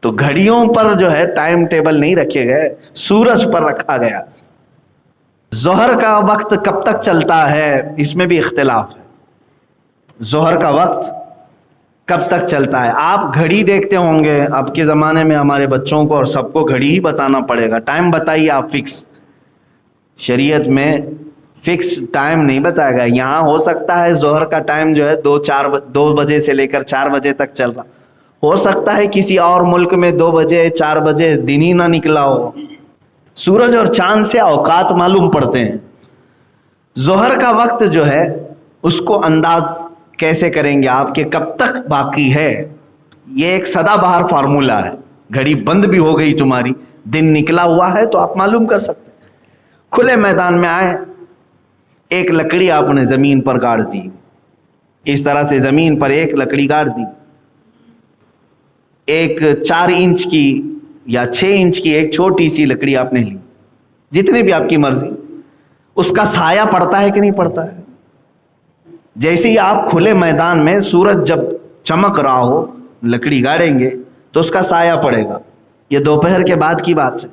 تو گھڑیوں پر جو ہے ٹائم ٹیبل نہیں رکھے گئے، سورج پر رکھا گیا۔ ظہر کا وقت کب تک چلتا ہے اس میں بھی اختلاف ہے، ظہر کا وقت کب تک چلتا ہے؟ آپ گھڑی دیکھتے ہوں گے، اب کے زمانے میں ہمارے بچوں کو اور سب کو گھڑی ہی بتانا پڑے گا، ٹائم بتائیے آپ فکس۔ شریعت میں فکس ٹائم نہیں بتائے گا، یہاں ہو سکتا ہے ظہر کا ٹائم جو ہے 2 بجے سے لے کر 4 بجے تک چل رہا، ہو سکتا ہے کسی اور ملک میں 2 بجے 4 بجے دن ہی نہ نکلا ہو۔ سورج اور چاند سے اوقات معلوم پڑتے ہیں۔ ظہر کا وقت جو ہے اس کو انداز کیسے کریں گے آپ کہ کب تک باقی ہے؟ یہ ایک سدا بہار فارمولہ ہے، گھڑی بند بھی ہو گئی تمہاری، دن نکلا ہوا ہے تو آپ معلوم کر سکتے ہیں۔ کھلے میدان میں آئے، ایک لکڑی آپ نے زمین پر گاڑ دی، اس طرح سے زمین پر ایک لکڑی گاڑ دی، ایک 4 انچ کی یا 6 انچ کی ایک چھوٹی سی لکڑی آپ نے لی، جتنی بھی آپ کی مرضی، اس کا سایہ پڑتا ہے کہ نہیں پڑتا ہے؟ جیسے ہی آپ کھلے میدان میں سورج جب چمک رہا ہو لکڑی گاڑیں گے تو اس کا سایہ پڑے گا۔ یہ دوپہر کے بعد کی بات ہے۔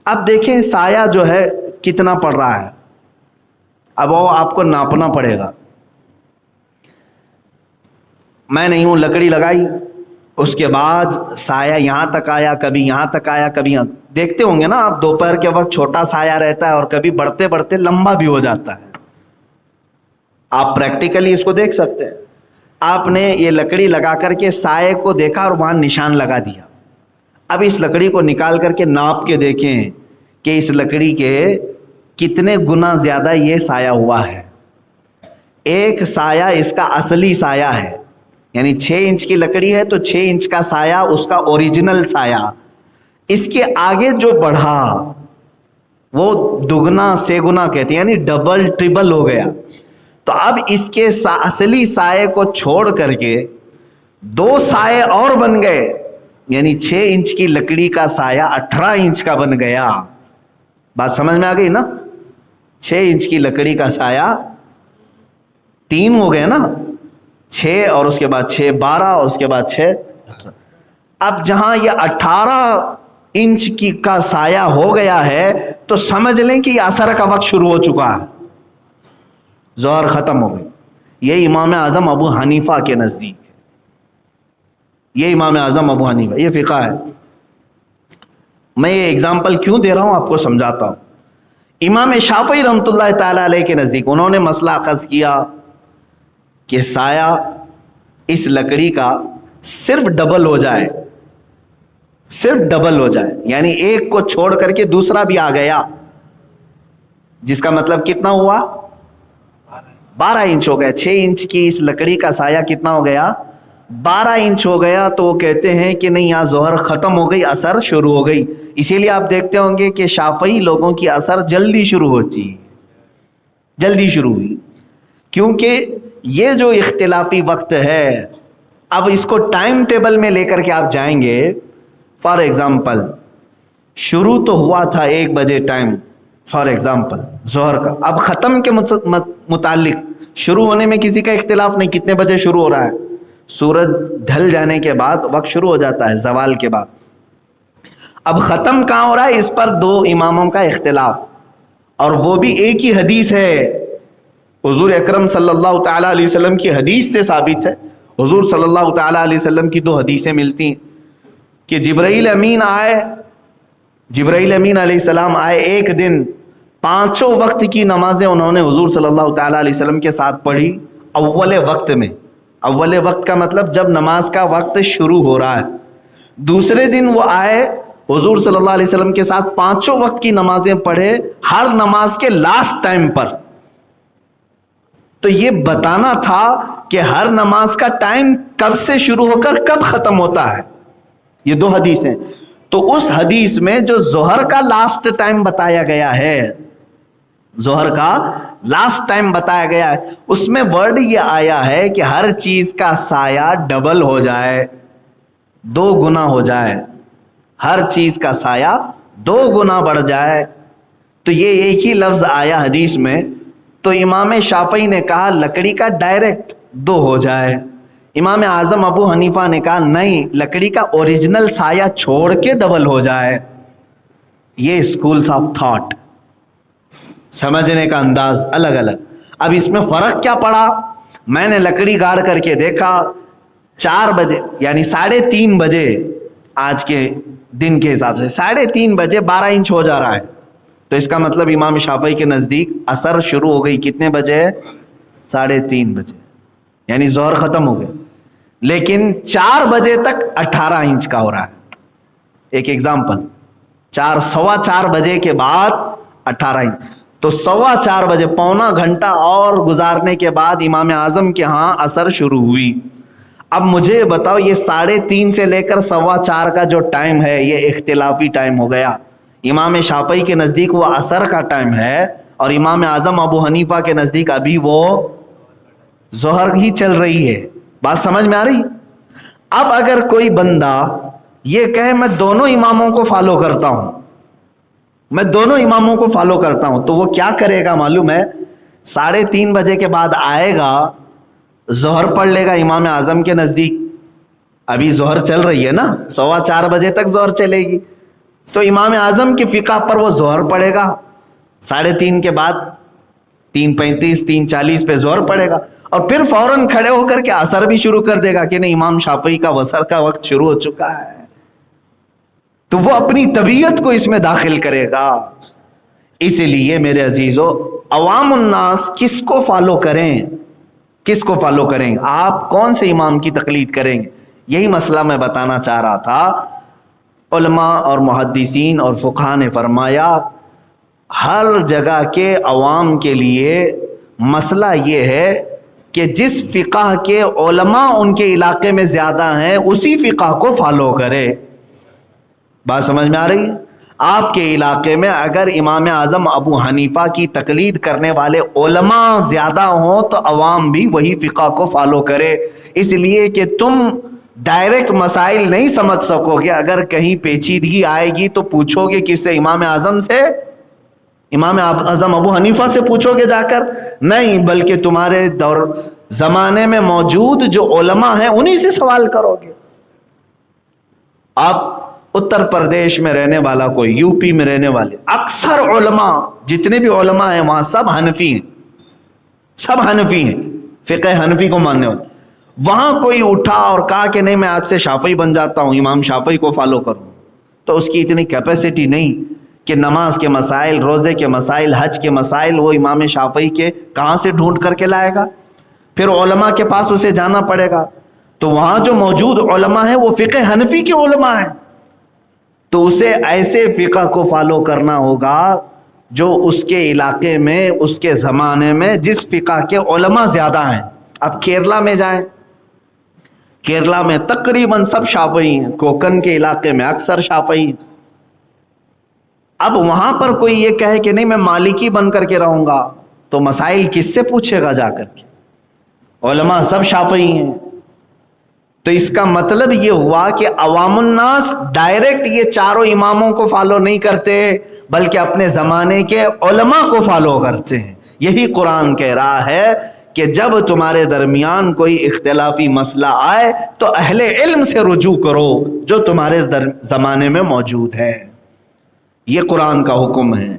اب دیکھیں سایہ جو ہے کتنا پڑ رہا ہے، اب وہ آپ کو ناپنا پڑے گا۔ میں نہیں ہوں، لکڑی لگائی، اس کے بعد سایہ یہاں تک آیا، کبھی یہاں تک آیا، کبھی یہاں۔ دیکھتے ہوں گے نا آپ، دوپہر کے وقت چھوٹا سایہ رہتا ہے اور کبھی بڑھتے بڑھتے لمبا بھی ہو جاتا ہے۔ آپ پریکٹیکلی اس کو دیکھ سکتے ہیں۔ آپ نے یہ لکڑی لگا کر کے سائے کو دیکھا اور وہاں نشان لگا دیا۔ اب اس لکڑی کو نکال کر کے ناپ کے دیکھیں کہ اس لکڑی کے کتنے گنا زیادہ یہ سایہ ہوا ہے۔ ایک سایہ اس کا اصلی سایہ ہے، یعنی 6 انچ کی لکڑی ہے تو 6 انچ کا سایہ اس کا اوریجنل سایہ، اس کے آگے جو بڑھا وہ دگنا سے گنا کہتے ہیں، یعنی ڈبل ٹربل ہو گیا۔ تو اب اس کے اصلی سائے کو چھوڑ کر کے 2 سائے اور بن گئے، یعنی 6 انچ کی لکڑی کا سایہ 18 انچ کا بن گیا۔ بات سمجھ میں آ گئی نا؟ 6 انچ کی لکڑی کا سایہ 3 ہو گیا نا، 6 اور اس کے بعد 6 12 اور اس کے بعد 6 18۔ اب جہاں یہ 18 انچ کی کا سایہ ہو گیا ہے تو سمجھ لیں کہ یہ عصر کا وقت شروع ہو چکا ہے، ظہر ختم ہو گئی۔ یہ امام اعظم ابو حنیفہ کے نزدیک ہے، یہ امام اعظم ابو حنیفہ، یہ فقہ ہے۔ میں یہ اگزامپل کیوں دے رہا ہوں آپ کو سمجھاتا ہوں۔ امام شافعی رحمۃ اللہ تعالی علیہ کے نزدیک انہوں نے مسئلہ اخذ کیا کہ سایہ اس لکڑی کا صرف ڈبل ہو جائے، صرف ڈبل ہو جائے، یعنی ایک کو چھوڑ کر کے دوسرا بھی آ گیا، جس کا مطلب کتنا ہوا؟ 12 انچ ہو گیا۔ 6 انچ کی اس لکڑی کا سایہ کتنا ہو گیا؟ 12 انچ ہو گیا۔ تو وہ کہتے ہیں کہ نہیں، یہاں ظہر ختم ہو گئی، عصر شروع ہو گئی۔ اسی لیے آپ دیکھتے ہوں گے کہ شافعی لوگوں کی عصر جلدی شروع ہوتی ہے، جلدی شروع ہوئی، کیونکہ یہ جو اختلافی وقت ہے، اب اس کو ٹائم ٹیبل میں لے کر کے آپ جائیں گے۔ فار ایگزامپل شروع تو ہوا تھا 1 بجے ٹائم، فار ایگزامپل ظہر کا، اب ختم کے متعلق شروع ہونے میں کسی کا اختلاف نہیں، کتنے بجے شروع ہو رہا ہے؟ سورج ڈھل جانے کے بعد وقت شروع ہو جاتا ہے، زوال کے بعد۔ اب ختم کہاں ہو رہا ہے، اس پر 2 اماموں کا اختلاف، اور وہ بھی ایک ہی حدیث ہے، حضور اکرم صلی اللہ تعالی علیہ وسلم کی حدیث سے ثابت ہے۔ حضور صلی اللہ تعالی علیہ وسلم کی 2 حدیثیں ملتی ہیں کہ جبرائیل امین آئے، جبرائیل امین علیہ السلام آئے ایک دن، 5 وقت کی نمازیں انہوں نے حضور صلی اللہ تعالی علیہ وسلم کے ساتھ پڑھی اول وقت میں۔ اول وقت کا مطلب جب نماز کا وقت شروع ہو رہا ہے۔ دوسرے دن وہ آئے حضور صلی اللہ علیہ وسلم کے ساتھ 5 وقت کی نمازیں پڑھے، ہر نماز کے لاسٹ ٹائم پر۔ تو یہ بتانا تھا کہ ہر نماز کا ٹائم کب سے شروع ہو کر کب ختم ہوتا ہے۔ یہ 2 حدیثیں۔ تو اس حدیث میں جو ظہر کا لاسٹ ٹائم بتایا گیا ہے، ظہر کا لاسٹ ٹائم بتایا گیا ہے، اس میں ورڈ یہ آیا ہے کہ ہر چیز کا سایہ ڈبل ہو جائے، 2 گنا ہو جائے، ہر چیز کا سایہ 2 گنا بڑھ جائے۔ تو یہ ایک ہی لفظ آیا حدیث میں، تو امام شافعی نے کہا لکڑی کا ڈائریکٹ 2 ہو جائے، امام اعظم ابو حنیفہ نے کہا نہیں، لکڑی کا اوریجنل سایہ چھوڑ کے ڈبل ہو جائے. یہ اسکولز آف تھاٹ، سمجھنے کا انداز الگ الگ. اب اس میں فرق کیا پڑا؟ میں نے لکڑی گاڑ کر کے دیکھا 4 بجے یعنی 3:30 بجے، آج کے دن کے حساب سے 3:30 بجے 12 انچ ہو جا رہا ہے. تو اس کا مطلب امام شافعی کے نزدیک عصر شروع ہو گئی کتنے بجے؟ 3:30 بجے، یعنی ظہر ختم ہو گیا. لیکن 4 بجے تک 18 انچ کا ہو رہا ہے. ایک ایگزامپل، 4:15 بجے کے بعد 18 انچ. تو 4:15 بجے پونا گھنٹہ اور گزارنے کے بعد امام اعظم کے ہاں عصر شروع ہوئی. اب مجھے بتاؤ یہ 3:30 سے لے کر 4:15 کا جو ٹائم ہے یہ اختلافی ٹائم ہو گیا. امام شافعی کے نزدیک وہ عصر کا ٹائم ہے اور امام اعظم ابو حنیفہ کے نزدیک ابھی وہ ظہر ہی چل رہی ہے. بات سمجھ میں آ رہی؟ اب اگر کوئی بندہ یہ کہے میں دونوں اماموں کو فالو کرتا ہوں، میں دونوں اماموں کو فالو کرتا ہوں، تو وہ کیا کرے گا معلوم ہے؟ 3:30 بجے کے بعد آئے گا، ظہر پڑھ لے گا امام اعظم کے نزدیک. ابھی ظہر چل رہی ہے نا، 4:15 بجے تک ظہر چلے گی. تو امام اعظم کی فقہ پر وہ ظہر پڑے گا 3:30 کے بعد، 3:35 3:40 پہ ظہر پڑے گا، اور پھر فوراً کھڑے ہو کر کے عصر بھی شروع کر دے گا کہ نہیں امام شافعی کا وصر کا وقت شروع ہو چکا ہے. تو وہ اپنی طبیعت کو اس میں داخل کرے گا. اسی لیے میرے عزیزو، عوام الناس کس کو فالو کریں؟ کس کو فالو کریں؟ آپ کون سے امام کی تقلید کریں گے؟ یہی مسئلہ میں بتانا چاہ رہا تھا. علماء اور محدثین اور فقہاء نے فرمایا ہر جگہ کے عوام کے لیے مسئلہ یہ ہے کہ جس فقہ کے علماء ان کے علاقے میں زیادہ ہیں اسی فقہ کو فالو کرے. بات سمجھ میں آ رہی ہے؟ آپ کے علاقے میں اگر امام اعظم ابو حنیفہ کی تقلید کرنے والے علماء زیادہ ہوں تو عوام بھی وہی فقہ کو فالو کرے. اس لیے کہ تم ڈائریکٹ مسائل نہیں سمجھ سکو گے. اگر کہیں پیچیدگی آئے گی تو پوچھو گے کس سے؟ امام اعظم سے؟ امام اعظم ابو حنیفہ سے پوچھو گے جا کر؟ نہیں، بلکہ تمہارے دور زمانے میں موجود جو علماء ہیں انہی سے سوال کرو گے. آپ اتر پردیش میں رہنے والا کوئی، یو پی میں رہنے والے اکثر علماء جتنے بھی علماء ہیں وہاں سب حنفی ہیں، سب حنفی ہیں، فقہ حنفی کو ماننے والے. وہاں کوئی اٹھا اور کہا کہ نہیں میں آج سے شافعی بن جاتا ہوں، امام شافعی کو فالو کروں، تو اس کی اتنی کیپیسٹی نہیں کہ نماز کے مسائل، روزے کے مسائل، حج کے مسائل وہ امام شافعی کے کہاں سے ڈھونڈ کر کے لائے گا؟ پھر علماء کے پاس اسے جانا پڑے گا. تو وہاں جو موجود علماء ہیں وہ فقہ حنفی کے علماء ہیں، تو اسے ایسے فقہ کو فالو کرنا ہوگا جو اس کے علاقے میں، اس کے زمانے میں جس فقہ کے علماء زیادہ ہیں. اب کیرلا میں جائیں، کیرلا میں تقریباً سب شافعی ہیں، کوکن کے علاقے میں اکثر شافعی ہیں. اب وہاں پر کوئی یہ کہے کہ نہیں میں مالکی بن کر کے رہوں گا، تو مسائل کس سے پوچھے گا جا کر کے؟ علماء سب شافعی ہیں. تو اس کا مطلب یہ ہوا کہ عوام الناس ڈائریکٹ یہ چاروں اماموں کو فالو نہیں کرتے بلکہ اپنے زمانے کے علماء کو فالو کرتے ہیں. یہی قرآن کہہ رہا ہے کہ جب تمہارے درمیان کوئی اختلافی مسئلہ آئے تو اہل علم سے رجوع کرو جو تمہارے زمانے میں موجود ہے. یہ قرآن کا حکم ہے.